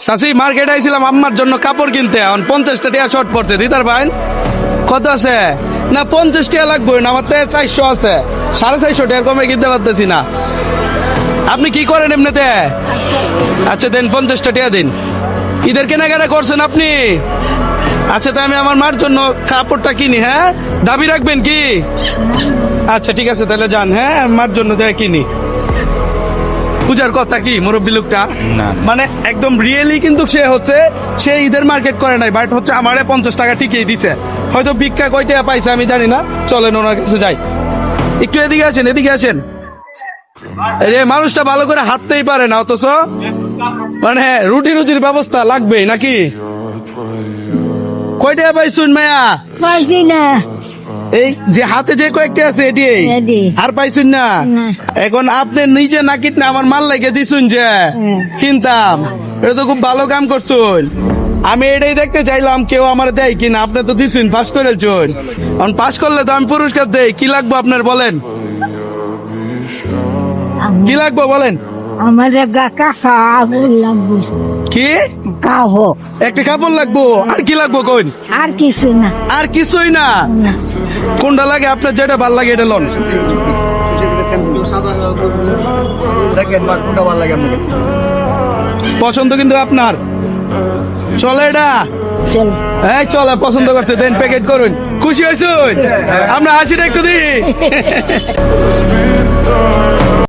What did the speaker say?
চাচি মার্কেটে আইছিলাম আম্মার জন্য কাপড় কিনতে, এখন 50 টাকা শর্ট পড়ছে, দিতার ভাই কত আছে? না 50 টাকা লাগবে না, আমার তো 400 আছে, 450 টাকার কমে কিনতে পারতেছি না। আপনি কি করেন এমনিতে? আচ্ছা দেন 50 টাকা দিন। ঈদের কেনাকাটা করছেন আপনি? আচ্ছা তাই আমি আমার মার জন্য কাপড়টা কিনি, হ্যাঁ দাবি রাখবেন কি? আচ্ছা ঠিক আছে তাহলে যান, হ্যাঁ মার জন্য যাই কিনি। পূজার কথা কি মুরব্বী লোকটা মানে একদম রিয়েলি কিন্তু সে ঈদের মার্কেট করে নাই, বাট হচ্ছে আমারে 50 টাকা ঠিকই দিছে। হয়তো ভিক্ষা কয় টাকা পাইছে আমি জানি না, চলেন ওনার কাছে যাই। একটু এদিকে আসেন, এদিকে আসেন। রে মানুষটা ভালো করে হাঁটতেই পারে না, অথচ মানে রুজির ব্যবস্থা লাগবেই নাকি? কয় টাকা পাইছুন মায়া? পাইছি না। এই যে হাতে যে কয়েকটা আছে এটি এটি। আর পাইছুন না? না। এখন আপনি নিজে নাকিত না আমার মাল লাগে দিছুন যে কিনতাম, এটা তো খুব ভালো কাম করছুন। আমি এটাই দেখতে চাইলাম কেউ আমার দেয় কিনা, আপনি তো দিছুন পাস করেছুন। এখন পাস করলে তো আমি পুরস্কার দেই, কি লাগবে আপনার বলেন? কি লাগবে বলেন? আমার কাকা আগুন লাগবে। কি কাহো একটা কাপড় লাগবো? আর কি লাগবো কোন? আর কিছু না। আর কিছুই না? না। কোনটা লাগে আপনার? যেটা ভাল লাগে এটা লন। পছন্দ কিন্তু আপনার, চলে এটা? চল। এই চলে, পছন্দ করছে, দেন প্যাকেট করুন। খুশি হয়েছুন? আমরা হাসিটা একটু দিই।